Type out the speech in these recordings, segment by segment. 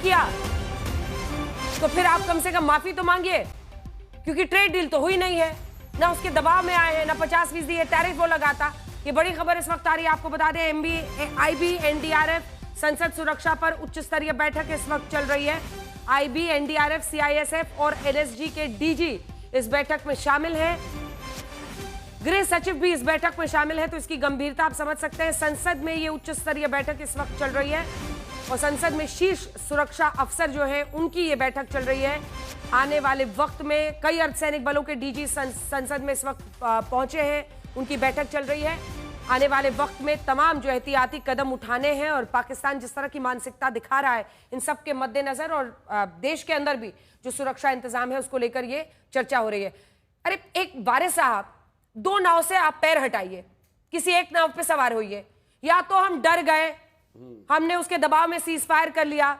किया तो फिर आप कम से कम माफी तो मांगिए, क्योंकि ट्रेड डील तो हुई नहीं है, ना उसके दबाव में आए हैं, ना 50% टैरिफ वो लगाता। ये बड़ी खबर इस वक्त आ रही है, आपको बता दें आईबी एनडीआरएफ संसद सुरक्षा पर उच्च स्तरीय बैठक इस वक्त चल रही है। आईबी एनडीआरएफ सीआईएसएफ और एनएसजी के डीजी इस बैठक में शामिल हैं। गृह सचिव भी इस बैठक में शामिल है, तो इसकी गंभीरता आप समझ सकते हैं। संसद में ये उच्च स्तरीय बैठक इस वक्त चल रही है और संसद में शीर्ष सुरक्षा अफसर जो है उनकी ये बैठक चल रही है। आने वाले वक्त में कई अर्धसैनिक बलों के डीजी संसद में इस वक्त पहुंचे हैं, उनकी बैठक चल रही है। आने वाले वक्त में तमाम जो एहतियाती कदम उठाने हैं और पाकिस्तान जिस तरह की मानसिकता दिखा रहा है, इन सब के मद्देनजर और देश के अंदर भी जो सुरक्षा इंतजाम है उसको लेकर ये चर्चा हो रही है। अरे एक वारिस साहब, दो नाव से आप पैर हटाइए, किसी एक नाव पे सवार होइए। या तो हम डर गए, हमने उसके दबाव में सीज फायर कर लिया,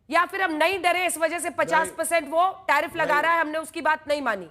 या फिर हम नहीं डरे, इस वजह से 50% वो टैरिफ लगा रहा है, हमने उसकी बात नहीं मानी।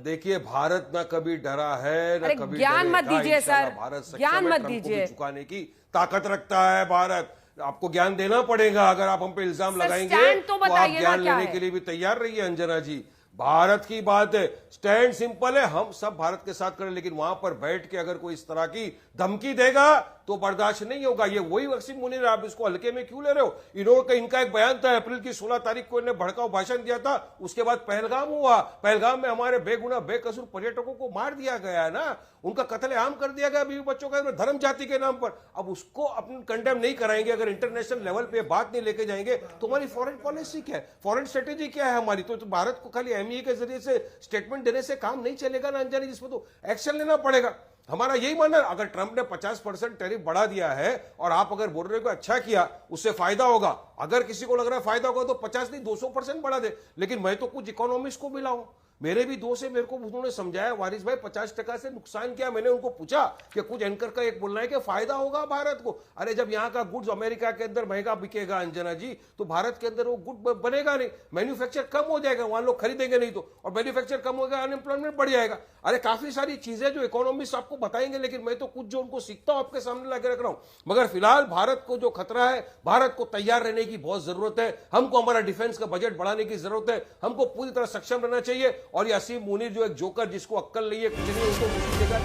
देखिए, भारत ना कभी डरा है ना कभी ज्ञान मत दीजिए सर, ज्ञान मत दीजिए। चुकाने की ताकत रखता है भारत। आपको ज्ञान देना पड़ेगा, अगर आप हम पे इल्जाम लगाएंगे तो आप ज्ञान लेने के लिए भी तैयार रहिए। अंजना जी, भारत की बात है, स्टैंड सिंपल है, हम सब भारत के साथ करें, लेकिन वहां पर बैठ के अगर कोई इस तरह की धमकी देगा तो बर्दाश्त नहीं होगा। ये वही वसीम मुनीर, आप इसको हल्के में क्यों ले रहे हो? इनका एक बयान था, अप्रैल की 16 तारीख को इन्हें भड़काऊ भाषण दिया था, उसके बाद पहलगाम हुआ, पहलगाम में हमारे बेगुनाह बेकसूर पर्यटकों को मार दिया गया है ना, उनका कत्लेआम कर दिया गया बीवी बच्चों का धर्म जाति के नाम पर। अब उसको अपन कंडेम नहीं कराएंगे, अगर इंटरनेशनल लेवल पे बात नहीं लेके जाएंगे तो हमारी फॉरेन पॉलिसी क्या है, फॉरेन स्ट्रेटेजी क्या है हमारी? तो भारत को खाली एमईए के जरिए से स्टेटमेंट देने से काम नहीं चलेगा ना अंजनी, जिसमें तो एक्शन लेना पड़ेगा। हमारा यही मानना है, अगर ट्रंप ने 50% टैरिफ बढ़ा दिया है और आप अगर बोल रहे हो अच्छा किया, उससे फायदा होगा, अगर किसी को लग रहा है फायदा होगा तो 50 नहीं 200% बढ़ा दे। लेकिन मैं तो कुछ इकोनॉमिस्ट को मिला हूं, मेरे भी दोस्त है, मेरे को उन्होंने समझाया वारिस भाई 50% से नुकसान क्या। मैंने उनको पूछा कि कुछ एंकर का एक बोलना है कि फायदा होगा भारत को। अरे जब यहाँ का गुड्स अमेरिका के अंदर महंगा बिकेगा अंजना जी, तो भारत के अंदर वो गुड बनेगा नहीं, मैन्युफैक्चर कम हो जाएगा, वहां लोग खरीदेंगे नहीं तो, और मैन्युफैक्चर कम होगा, अनएम्प्लॉयमेंट बढ़ जाएगा। अरे काफी सारी चीजें जो इकोनॉमिस्ट आपको बताएंगे, लेकिन मैं तो कुछ जो उनको सीखता हूं आपके सामने लाके रख रहा हूं। मगर फिलहाल भारत को जो खतरा है, भारत को तैयार रहने की बहुत जरूरत है। हमको हमारा डिफेंस का बजट बढ़ाने की जरूरत है, हमको पूरी तरह सक्षम रहना चाहिए। और ये वसीम मुनीर जो एक जोकर, जिसको अक्ल नहीं है, कुछ नहीं, उसको मुश्किल देगा।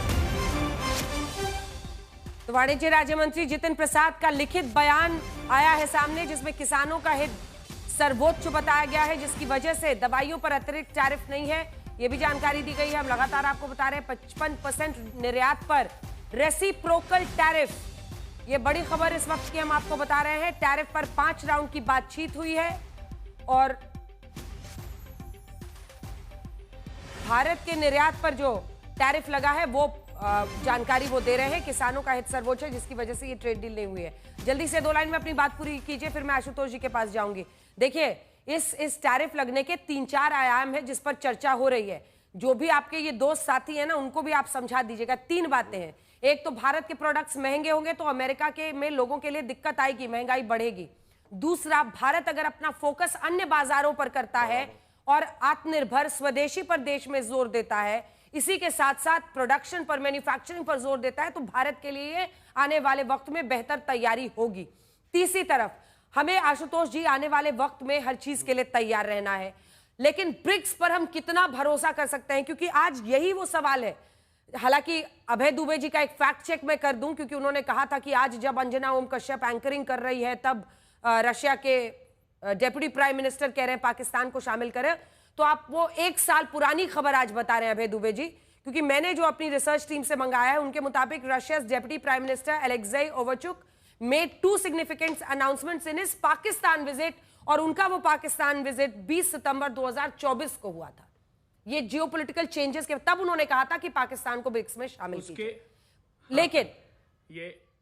तो वाणिज्य राज्य मंत्री जितिन प्रसाद का लिखित बयान आया है सामने, जिसमें किसानों का हित सर्वोच्च बताया गया है, जिसकी वजह से दवाइयों पर अतिरिक्त टैरिफ नहीं है, यह भी जानकारी दी गई है। हम लगातार आपको बता रहे हैं 55% निर्यात पर रेसिप्रोकल टैरिफ, यह बड़ी खबर इस वक्त की हम आपको बता रहे हैं। टैरिफ पर 5 राउंड की बातचीत हुई है और भारत के निर्यात पर जो टैरिफ लगा है वो जानकारी वो दे रहे हैं। किसानों का हित सर्वोच्च है, जिसकी वजह से ये ट्रेड डील नहीं हुई है। जल्दी से 2 लाइन में अपनी बात पूरी कीजिए, फिर मैं आशुतोष जी के पास जाऊंगी। देखिए, इस टैरिफ लगने के 3-4 आयाम है जिस पर चर्चा हो रही है। जो भी आपके ये दोस्त साथी है ना, उनको भी आप समझा दीजिएगा। 3 बातें हैं। एक तो भारत के प्रोडक्ट्स महंगे होंगे तो अमेरिका के में लोगों के लिए दिक्कत आएगी, महंगाई बढ़ेगी। दूसरा, भारत अगर अपना फोकस अन्य बाजारों पर करता है और आत्मनिर्भर स्वदेशी पर देश में जोर देता है, इसी के साथ साथ प्रोडक्शन पर, मैन्युफैक्चरिंग पर जोर देता है, तो भारत के लिए आने वाले वक्त में बेहतर तैयारी होगी। तीसरी तरफ हमें आशुतोष जी आने वाले वक्त में हर चीज के लिए तैयार रहना है, लेकिन ब्रिक्स पर हम कितना भरोसा कर सकते हैं, क्योंकि आज यही वो सवाल है। हालांकि अभय दुबे जी का एक फैक्ट चेक मैं कर दूं, क्योंकि उन्होंने कहा था कि आज जब अंजना ओम कश्यप एंकरिंग कर रही है तब रशिया के डेप्यूटी प्राइम मिनिस्टर कह रहे हैं पाकिस्तान को शामिल करें, तो आप वो 1 साल पुरानी खबर आज बता रहे हैं अभय दुबे जी, क्योंकि मैंने जो अपनी रिसर्च टीम से मंगाया है उनके मुताबिक Russia's deputy prime minister Alexei Overchuk made 2 significant announcements in his Pakistan visit, और उनका वो पाकिस्तान विजिट 20 सितंबर 2024 को हुआ था। ये जियोपॉलिटिकल चेंजेस के तब उन्होंने कहा था कि पाकिस्तान को ब्रिक्स में शामिल कीजिए। हाँ, लेकिन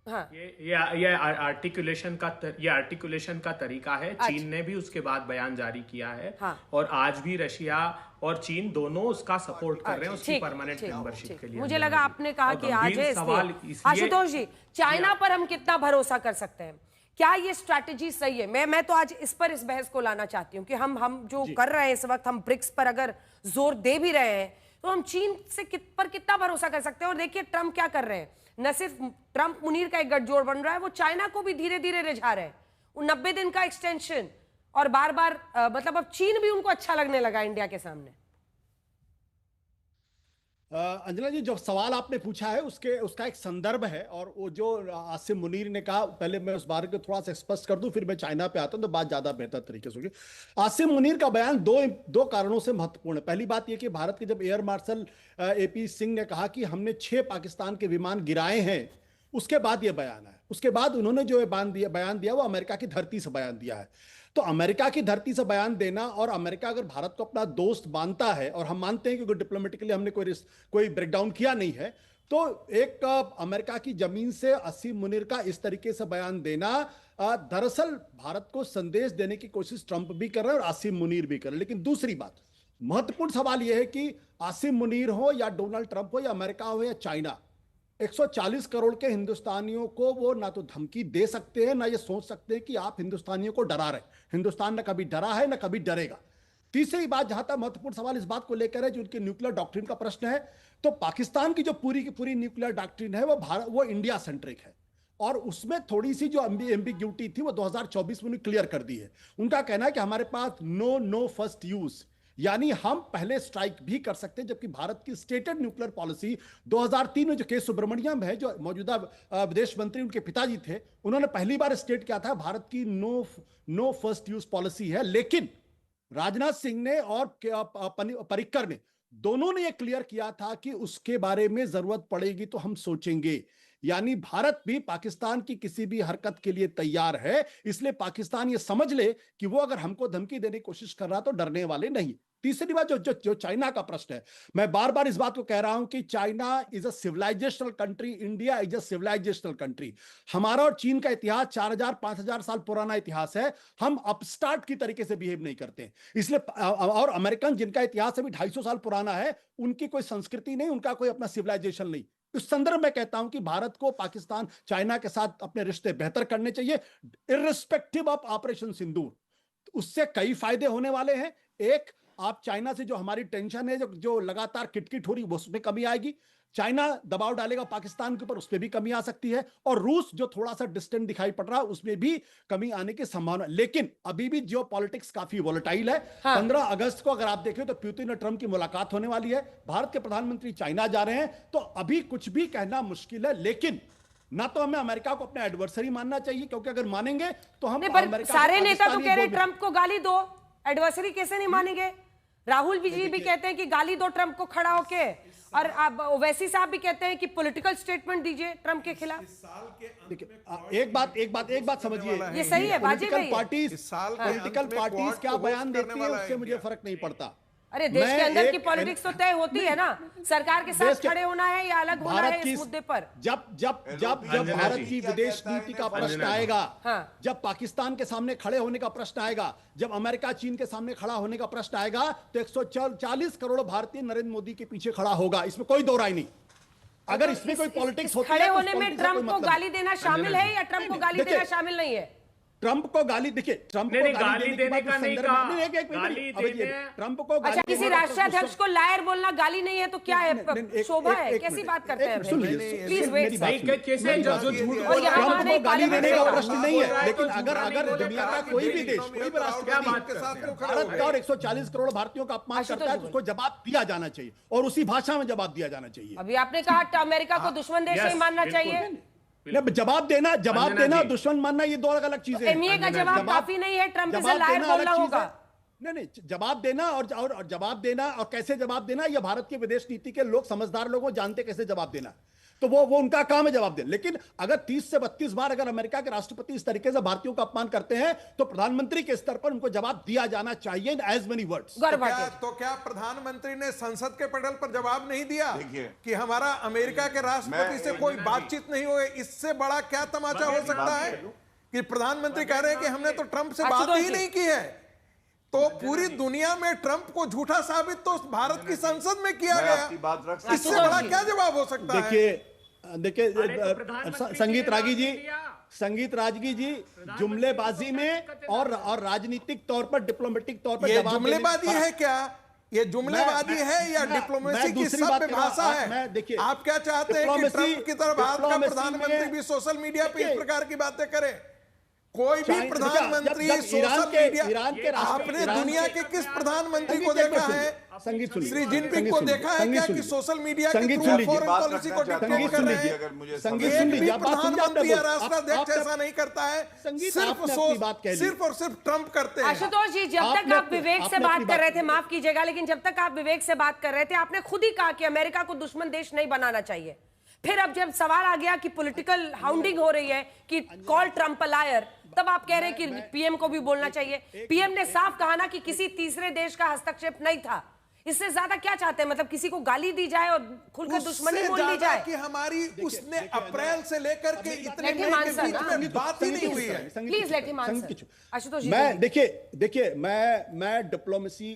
हाँ, ये आर्टिकुलेशन का तरीका है। चीन ने भी उसके बाद बयान जारी किया है। हाँ, और आज भी रशिया और चीन दोनों उसका सपोर्ट कर रहे हैं, उसकी परमानेंट मेंबरशिप के लिए। मुझे लगा आपने कहा कि आज है, इसलिए आशुतोष जी चाइना पर हम कितना भरोसा कर सकते हैं? क्या ये स्ट्रैटेजी सही है? मैं तो आज इस बहस को लाना चाहती हूँ कि हम जो कर रहे हैं इस वक्त, हम ब्रिक्स पर अगर जोर दे भी रहे हैं तो हम चीन से पर कितना भरोसा कर सकते हैं? और देखिए ट्रंप क्या कर रहे हैं, न सिर्फ ट्रंप मुनीर का एक गठजोड़ बन रहा है, वो चाइना को भी धीरे धीरे रिझा रहे हैं। वो 90 दिन का एक्सटेंशन और बार बार मतलब अब चीन भी उनको अच्छा लगने लगा इंडिया के सामने। अंजना जी, जो सवाल आपने पूछा है उसका एक संदर्भ है, और वो जो आसिम मुनीर ने कहा, पहले मैं उस बारे को थोड़ा सा स्पष्ट कर दूं, फिर मैं चाइना पे आता हूं तो बात ज्यादा बेहतर तरीके से होगी। आसिम मुनीर का बयान दो कारणों से महत्वपूर्ण है। पहली बात यह कि भारत के जब एयर मार्शल AP सिंह ने कहा कि हमने 6 पाकिस्तान के विमान गिराए हैं, उसके बाद यह बयान है। उसके बाद उन्होंने जो बयान दिया वो अमेरिका की धरती से बयान दिया है। तो अमेरिका की धरती से बयान देना, और अमेरिका अगर भारत को अपना दोस्त मानता है, और हम मानते हैं कि डिप्लोमेटिकली हमने कोई ब्रेकडाउन किया नहीं है, तो एक अमेरिका की जमीन से आसिम मुनीर का इस तरीके से बयान देना दरअसल भारत को संदेश देने की कोशिश ट्रंप भी कर रहे हैं और आसिम मुनीर भी कर रहे हैं। लेकिन दूसरी बात, महत्वपूर्ण सवाल यह है कि आसिम मुनीर हो या डोनाल्ड ट्रंप हो या अमेरिका हो या चाइना, 140 करोड़ के हिंदुस्तानियों को वो ना तो धमकी दे सकते हैं, ना ये सोच सकते हैं कि आप हिंदुस्तानियों को डरा रहे। हिंदुस्तान न कभी डरा है, न कभी डरेगा। तीसरी बात, जहां तक महत्वपूर्ण सवाल इस बात को लेकर है जो उनके न्यूक्लियर डॉक्ट्रिन का प्रश्न है, तो पाकिस्तान की जो पूरी की पूरी न्यूक्लियर डॉक्ट्रिन है वो इंडिया सेंट्रिक है, और उसमें थोड़ी सी जो एम्बिग्यूटी थी वो 2024 में क्लियर कर दी है। उनका कहना है कि हमारे पास नो फर्स्ट यूज, यानी हम पहले स्ट्राइक भी कर सकते हैं, जबकि भारत की स्टेटेड न्यूक्लियर पॉलिसी 2003 में जो के सुब्रमण्यम है, जो मौजूदा विदेश मंत्री उनके पिताजी थे, उन्होंने पहली बार स्टेट किया था भारत की नो फर्स्ट यूज पॉलिसी है। लेकिन राजनाथ सिंह ने और पर्रिकर ने, दोनों ने यह क्लियर किया था कि उसके बारे में जरूरत पड़ेगी तो हम सोचेंगे। यानी भारत भी पाकिस्तान की किसी भी हरकत के लिए तैयार है, इसलिए पाकिस्तान ये समझ ले कि वो अगर हमको धमकी देने की कोशिश कर रहा तो डरने वाले नहीं। तीसरी बात, जो चाइना का प्रश्न है, मैं बार बार इस बात को कह रहा हूं कि China is a civilisational country, India is a civilisational country. हमारा और चीन का इतिहास 4000-5000 साल पुराना इतिहास है। हम अपस्टार्ट की तरीके से बिहेव नहीं करते, इसलिए और अमेरिकन जिनका इतिहास अभी 250 साल पुराना है, उनकी कोई संस्कृति नहीं, उनका कोई अपना सिविलाइजेशन नहीं। इस संदर्भ में कहता हूं कि भारत को पाकिस्तान, चाइना के साथ अपने रिश्ते बेहतर करने चाहिए, इर्रिस्पेक्टिव ऑफ ऑपरेशन सिंदूर। उससे कई फायदे होने वाले हैं। एक, आप चाइना से जो हमारी टेंशन है, जो लगातार किटकिट हो रही है, उसमें कमी आएगी। चाइना दबाव डालेगा पाकिस्तान के ऊपर, उसमें भी कमी आ सकती है। और रूस जो थोड़ा सा डिस्टेंट दिखाई पड़ रहा है, उसमें भी कमी आने की संभावना। लेकिन अभी भी जियोपॉलिटिक्स काफी वोलेटाइल है। 15 अगस्त को अगर आप देखें तो पुतिन और ट्रंप की मुलाकात होने वाली है, भारत के प्रधानमंत्री चाइना जा रहे हैं, तो अभी कुछ भी कहना मुश्किल है। लेकिन ना तो हमें अमेरिका को अपने एडवर्सरी मानना चाहिए, क्योंकि अगर मानेंगे तो हम सारे नेता तो कह रहे ट्रंप को गाली दो, एडवर्सरी कैसे नहीं मानेंगे? राहुल जी भी कहते हैं कि गाली दो ट्रंप को खड़ा होके, और ओवैसी साहब भी कहते हैं कि पॉलिटिकल स्टेटमेंट दीजिए ट्रंप के खिलाफ। एक बात समझिए, ये सही है, पॉलिटिकल पार्टीज क्या बयान देती है उससे मुझे फर्क नहीं पड़ता। अरे देश के अंदर की पॉलिटिक्स तो तय होती है ना, सरकार के साथ खड़े होना है या अलग होना है इस मुद्दे पर। जब भारत की विदेश नीति का प्रश्न आएगा, जब पाकिस्तान के सामने खड़े होने का प्रश्न आएगा, जब अमेरिका चीन के सामने खड़ा होने का प्रश्न आएगा, तो 140 करोड़ भारतीय नरेंद्र मोदी के पीछे खड़ा होगा, इसमें कोई दो राय नहीं। अगर इसमें कोई पॉलिटिक्स होती है, खड़े होने में ट्रंप को गाली देना शामिल है या ट्रंप को गाली देना शामिल नहीं है? ट्रंप को गाली, देखिए, ट्रंप को गाली देने का नहीं कहा, ट्रंप को अच्छा, किसी राष्ट्राध्यक्ष को लायर बोलना गाली नहीं है तो क्या है, शोभा है? कैसी बात करते हैं? Please wait. ट्रंप को गाली देने का प्रश्न नहीं है, लेकिन अगर दुनिया का कोई भी देश, कोई भी राष्ट्रपति भारत का और 140 करोड़ भारतीयों का अपमान करता है तो उसको जवाब दिया जाना चाहिए, और उसी भाषा में जवाब दिया जाना चाहिए। अभी आपने कहा अमेरिका को दुश्मन देश नहीं मानना चाहिए। जवाब देना दुश्मन मानना ये दो अलग चीजें हैं। एमईए का जवाब काफी नहीं है, ट्रंप से लायर बोलना होगा। नहीं, जवाब देना और जवाब देना और कैसे जवाब देना, ये भारत की विदेश नीति के लोग, समझदार लोग जानते कैसे जवाब देना, तो वो उनका काम है जवाब देना। लेकिन अगर 30 से 32 बार अगर अमेरिका के राष्ट्रपति इस तरीके से भारतीयों का अपमान करते हैं, तो प्रधानमंत्री के स्तर पर उनको जवाब दिया जाना चाहिए, एज मेनी वर्ड्स। तो क्या प्रधानमंत्री ने संसद के पटल पर जवाब नहीं दिया कि हमारा अमेरिका के राष्ट्रपति से कोई बातचीत नहीं हुई? इससे बड़ा क्या तमाचा हो सकता है कि प्रधानमंत्री कह रहे हैं कि हमने तो ट्रंप से बात ही नहीं की है। तो पूरी दुनिया में ट्रंप को झूठा साबित तो भारत की संसद में किया गया, इससे बड़ा क्या जवाब हो सकता है? देखिए संगीत रागी जी जुमलेबाजी में और राजनीतिक तौर पर, डिप्लोमेटिक तौर पर ये जुमलेबाजी है क्या? ये जुमलेबाजी है या डिप्लोमेसी की सभ्य भाषा है? देखिए, आप क्या चाहते हैं कि ट्रंप की तरह भारत का प्रधानमंत्री भी सोशल मीडिया पे इस प्रकार की बातें करे? कोई भी प्रधानमंत्री सोशल मीडिया, आपने दुनिया के किस प्रधानमंत्री को देखा है? श्री जिनपिंग को देखा है क्या कि सोशल मीडिया के थ्रू फॉरेन पॉलिसी को डिक्टेट कर रहे हैं? एक भी प्रधानमंत्री या राष्ट्राध्यक्ष ऐसा नहीं करता है, सिर्फ और सिर्फ ट्रंप करते हैं। आशुतोष जी, जब तक आप विवेक से बात कर रहे थे, माफ कीजिएगा, लेकिन जब तक आप विवेक से बात कर रहे थे, आपने खुद ही कहा कि अमेरिका को दुश्मन देश नहीं बनाना चाहिए। फिर अब जब सवाल आ गया कि पॉलिटिकल हाउंडिंग हो रही है कि कॉल ट्रंप अ लायर, तब आप कह रहे हैं कि पीएम को भी बोलना चाहिए। पीएम ने साफ कहा ना कि किसी तीसरे देश का हस्तक्षेप नहीं था। इससे ज्यादा क्या चाहते हैं? मतलब किसी को गाली दी जाए और खुलकर दुश्मनी बोल दी जाए कि हमारी उसने अप्रैल से लेकर के इतने महीने के बीच में बात ही नहीं हुई है। Please let him answer. Ashutosh ji, मैं देखिए मैं डिप्लोमेसी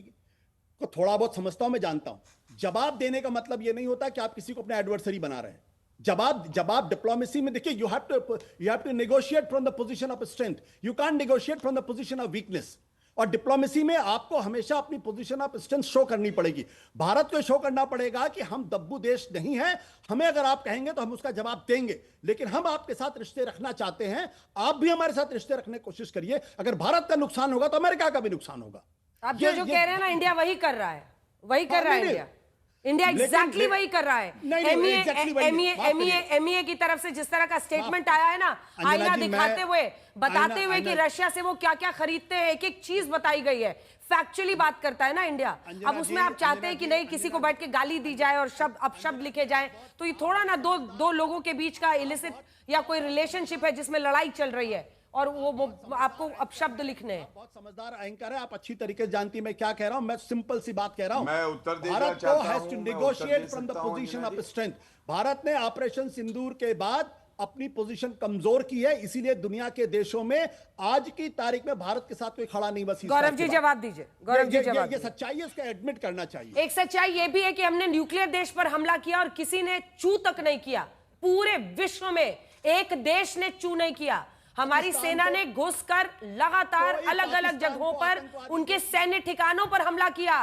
को थोड़ा बहुत समझता हूं, मैं जानता हूं। जवाब देने का मतलब यह नहीं होता कि आप किसी को अपने एडवर्सरी बना रहे हैं। जवाब डिप्लोमेसी में देखिए, you have to negotiate from the position of strength, you can't negotiate from the position of weakness. और डिप्लोमेसी में आपको हमेशा अपनी पोजीशन ऑफ स्ट्रेंथ शो करनी पड़ेगी। भारत को शो करना पड़ेगा कि हम दब्बू देश नहीं हैं, हमें अगर आप कहेंगे तो हम उसका जवाब देंगे, लेकिन हम आपके साथ रिश्ते रखना चाहते हैं, आप भी हमारे साथ रिश्ते रखने की कोशिश करिए। अगर भारत का नुकसान होगा तो अमेरिका का भी नुकसान होगा। आप जो कह रहे हैं ना, इंडिया वही कर रहा है, वही कर रहा है इंडिया एग्जैक्टली वही कर रहा है। एमईए की तरफ से जिस तरह का स्टेटमेंट आया है ना, आईना दिखाते हुए, बताते हुए कि रशिया से वो क्या क्या खरीदते हैं, एक एक चीज बताई गई है, फैक्चुअली बात करता है ना इंडिया। अब उसमें आप चाहते हैं कि नहीं किसी को बैठ के गाली दी जाए और अपशब्द लिखे जाए, तो ये थोड़ा ना दो लोगों के बीच का इलिसिट या कोई रिलेशनशिप है जिसमें लड़ाई चल रही है और वो आपको अपशब्द लिखने हैं। बहुत समझदार एंकर है आप, अच्छी तरीके से जानती मैं क्या कह रहा हूं। मैं सिंपल सी बात कह रहा हूं, मैं उत्तर देना भारत चाहता को has to negotiate from the position of strength. Bharat ने ऑपरेशन सिंदूर के बाद अपनी पोजीशन कमजोर की है, इसीलिए दुनिया के देशों में आज की तारीख में भारत के साथ कोई खड़ा नहीं बसी। गौरव जी जवाब दीजिए। गौरव जी जवाब। ये सच्चाई है, उसको एडमिट करना चाहिए। एक सच्चाई ये भी है कि हमने न्यूक्लियर देश पर हमला किया और किसी ने चू तक नहीं किया। पूरे विश्व में एक देश ने चू नहीं किया। हमारी सेना ने घुसकर लगातार अलग अलग जगहों पर उनके सैन्य ठिकानों पर हमला किया,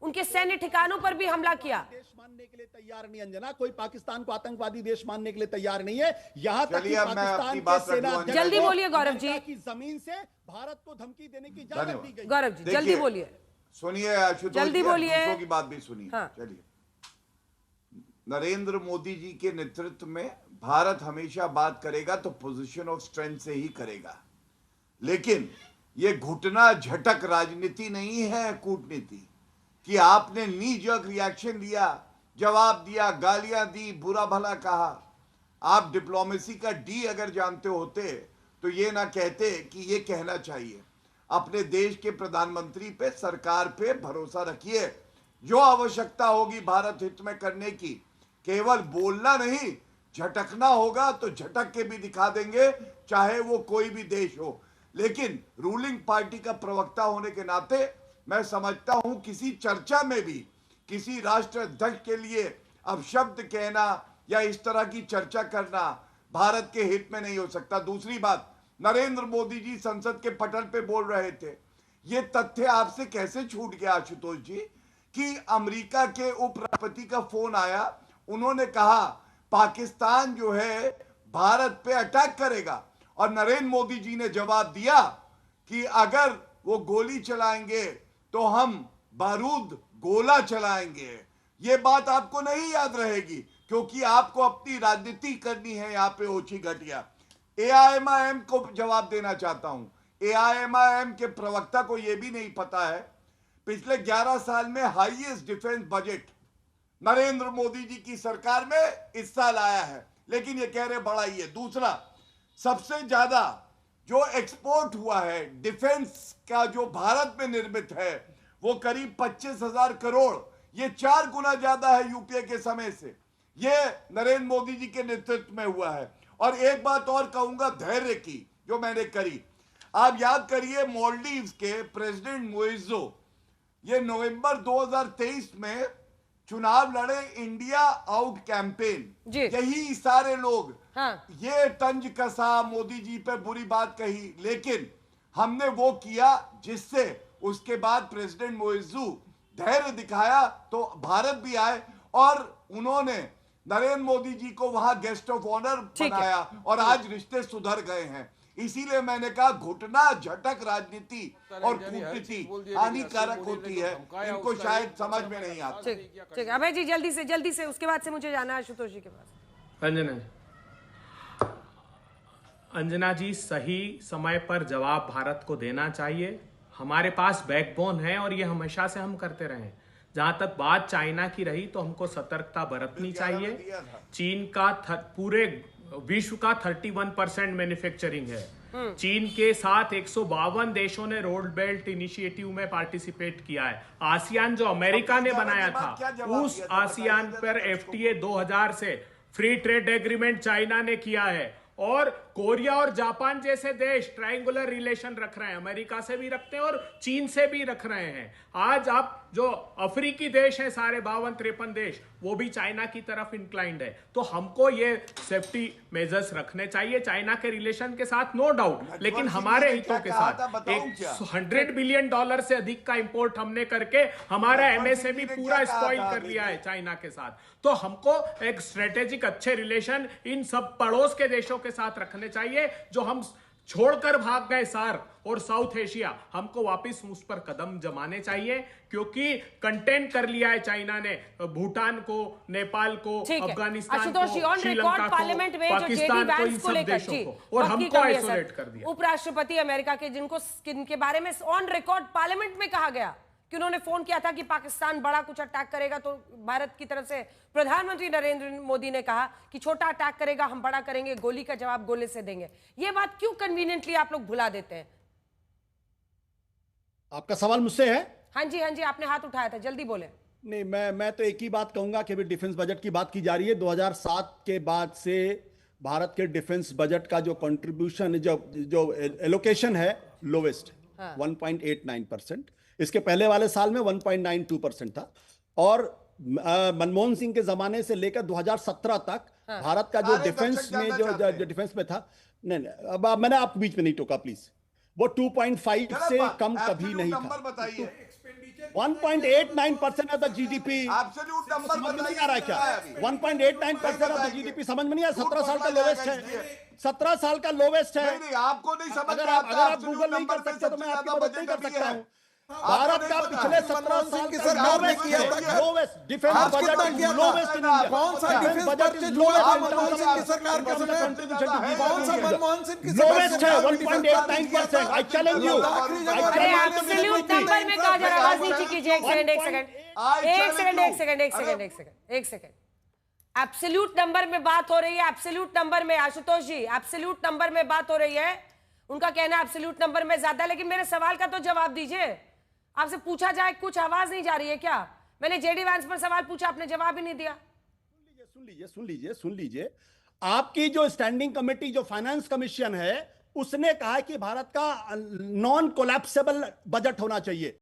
उनके सैन्य ठिकानों पर भी हमला किया। देश मानने के लिए तैयार नहीं अंजना, कोई पाकिस्तान को आतंकवादी देश मानने के लिए तैयार नहीं है। यहां तक कि पाकिस्तान की सेना, जल्दी बोलिए गौरव जी, की जमीन से भारत को धमकी देने की इजाजत दी गई। गौरव जी जल्दी बोलिए, सुनिए जल्दी बोलिए, की बात भी सुनिए। चलिए, नरेंद्र मोदी जी के नेतृत्व में भारत हमेशा बात करेगा तो पोजीशन ऑफ स्ट्रेंथ से ही करेगा, लेकिन ये घुटना झटक राजनीति नहीं है, कूटनीति कि आपने नी जर्क रिएक्शन दिया, जवाब दिया, गालियां दी, बुरा भला कहा। आप डिप्लोमेसी का डी अगर जानते होते तो ये ना कहते कि ये कहना चाहिए। अपने देश के प्रधानमंत्री पे, सरकार पे भरोसा रखिए। जो आवश्यकता होगी भारत हित में करने की, केवल बोलना नहीं, झटकना होगा तो झटक के भी दिखा देंगे, चाहे वो कोई भी देश हो। लेकिन रूलिंग पार्टी का प्रवक्ता होने के नाते मैं समझता हूं किसी चर्चा में भी किसी राष्ट्राध्यक्ष के लिए अपशब्द कहना या इस तरह की चर्चा करना भारत के हित में नहीं हो सकता। दूसरी बात, नरेंद्र मोदी जी संसद के पटल पे बोल रहे थे, ये तथ्य आपसे कैसे छूट गया आशुतोष जी कि अमेरिका के उपराष्ट्रपति का फोन आया, उन्होंने कहा पाकिस्तान जो है भारत पे अटैक करेगा, और नरेंद्र मोदी जी ने जवाब दिया कि अगर वो गोली चलाएंगे तो हम बारूद गोला चलाएंगे। ये बात आपको नहीं याद रहेगी क्योंकि आपको अपनी राजनीति करनी है यहाँ पे ओछी घटिया। एआईएमआईएम को जवाब देना चाहता हूं। एआईएमआईएम के प्रवक्ता को यह भी नहीं पता है पिछले 11 साल में highest defence budget Narendra Modi ji की सरकार में इस साल आया है, लेकिन ये कह रहे बड़ा ही है। दूसरा, सबसे ज्यादा जो एक्सपोर्ट हुआ है डिफेंस का जो भारत में निर्मित है वो करीब 25,000 करोड़, ये 4 गुना ज्यादा है यूपीए के समय से। ये नरेंद्र मोदी जी के नेतृत्व में हुआ है। और एक बात और कहूंगा धैर्य की जो मैंने करी, आप याद करिए मालदीव्स के प्रेसिडेंट मोइजो ये नवंबर 2023 में चुनाव लड़े, इंडिया आउट कैंपेन, यही सारे लोग ये तंज कसा, मोदी जी पे बुरी बात कही, लेकिन हमने वो किया जिससे उसके बाद प्रेसिडेंट मोइजू धैर्य दिखाया तो भारत भी आए और उन्होंने नरेंद्र मोदी जी को वहां गेस्ट ऑफ ऑनर बनाया और आज रिश्ते सुधर गए हैं। इसीलिए मैंने कहा घुटना झटक राजनीति और कूटनीति हानिकारक होती है, इनको शायद समझ में नहीं आता। ठीक, अभय जी जल्दी से उसके बाद से मुझे जाना है आशुतोष जी के पास। अंजना जी सही समय पर जवाब भारत को देना चाहिए। हमारे पास बैकबोन है और ये हमेशा से हम करते रहे हैं। जहां तक बात चाइना की रही तो हमको सतर्कता बरतनी चाहिए। चीन का पूरे विश्व का 31% मैन्युफैक्चरिंग है। चीन के साथ 152 देशों ने रोड बेल्ट इनिशिएटिव में पार्टिसिपेट किया है। आसियान जो अमेरिका ने बनाया था, उस आसियान पर FTA 2000 से फ्री ट्रेड एग्रीमेंट चाइना ने किया है और कोरिया और जापान जैसे देश ट्रायंगुलर रिलेशन रख रहे हैं, अमेरिका से भी रखते हैं और चीन से भी रख रहे हैं। आज आप जो अफ्रीकी देश हैं सारे 52-53 देश, वो भी चाइना की तरफ इंक्लाइंड है। तो हमको ये सेफ्टी मेजर्स रखने चाहिए चाइना के रिलेशन के साथ, नो डाउट, लेकिन हमारे हितों के साथ। $100 बिलियन से अधिक का इंपोर्ट हमने करके हमारा MSME पूरा स्पॉइल कर लिया है चाइना के साथ। तो हमको एक स्ट्रेटेजिक अच्छे रिलेशन इन सब पड़ोस के देशों के साथ रखने चाहिए। जो हम छोड़कर भाग गए सार्क और साउथ एशिया, हमको वापस उस पर कदम जमाने चाहिए, क्योंकि कंटेंट कर लिया है चाइना ने भूटान को, नेपाल को, अफगानिस्तान को, श्रीलंका को, पाकिस्तान को, इन सब देशों को, और हमको आइसोलेट कर दिया। उपराष्ट्रपति अमेरिका के जिनके बारे में ऑन रिकॉर्ड पार्लियामेंट में कहा गया कि उन्होंने फोन किया था कि पाकिस्तान बड़ा कुछ अटैक करेगा तो भारत की तरफ से प्रधानमंत्री नरेंद्र मोदी ने कहा कि छोटा अटैक करेगा हम बड़ा करेंगे, गोली का जवाब गोले से देंगे। ये बात क्यों कन्वीनियंटली आप लोग भुला देते हैं? आपका सवाल मुझसे है? हाँ जी आपने हाथ उठाया था, जल्दी बोले। नहीं, मैं तो एक ही बात कहूंगा कि अभी डिफेंस बजट की बात की जा रही है। 2007 के बाद से भारत के डिफेंस बजट का जो कंट्रीब्यूशन, जो एलोकेशन है, लोवेस्ट 1.89%। इसके पहले वाले साल में 1.92% था। और मनमोहन सिंह के जमाने से लेकर 2017 तक भारत का जो डिफेंस में जो डिफेंस में था, नहीं, अब मैंने आप बीच में नहीं टोका प्लीज, वो 2.5 से कम कभी नहीं था। 1.89% ऑफ द GDP समझ में नहीं आ रहा है क्या? 1.89% ऑफ द GDP समझ में नहीं आ रहा? 17 साल का लोवेस्ट है, 17 साल का लोवेस्ट है। आपको नहीं समझ। अगर आप गूगल नहीं कर सकते तो मैं आपकी मदद नहीं कर सकता हूँ। भारत का पिछले 17 साल की सरकार ने किया था lowest defence budget, lowest in India. कौन सा डिफेंस बजट मनमोहन सिंह की सरकार के समय कौन सा मनमोहन सिंह की लोवेस्ट है 1.89%। I challenge you. अरे एब्सोल्यूट नंबर में कहा जा रहा है, आवाज नीचे कीजिए। एक सेकंड। एब्सोल्यूट नंबर में बात हो रही है, एब्सोल्यूट नंबर में आशुतोष जी, एब्सोल्यूट नंबर में बात हो रही है। उनका कहना है एब्सोल्यूट नंबर में ज्यादा, लेकिन मेरे सवाल का तो जवाब दीजिए। आपसे पूछा जाए, कुछ आवाज नहीं जा रही है क्या? मैंने जेडी वैंस पर सवाल पूछा, आपने जवाब ही नहीं दिया। सुन लीजिए। आपकी जो स्टैंडिंग कमेटी, जो फाइनेंस कमीशन है, उसने कहा कि भारत का नॉन कोलैप्सेबल बजट होना चाहिए।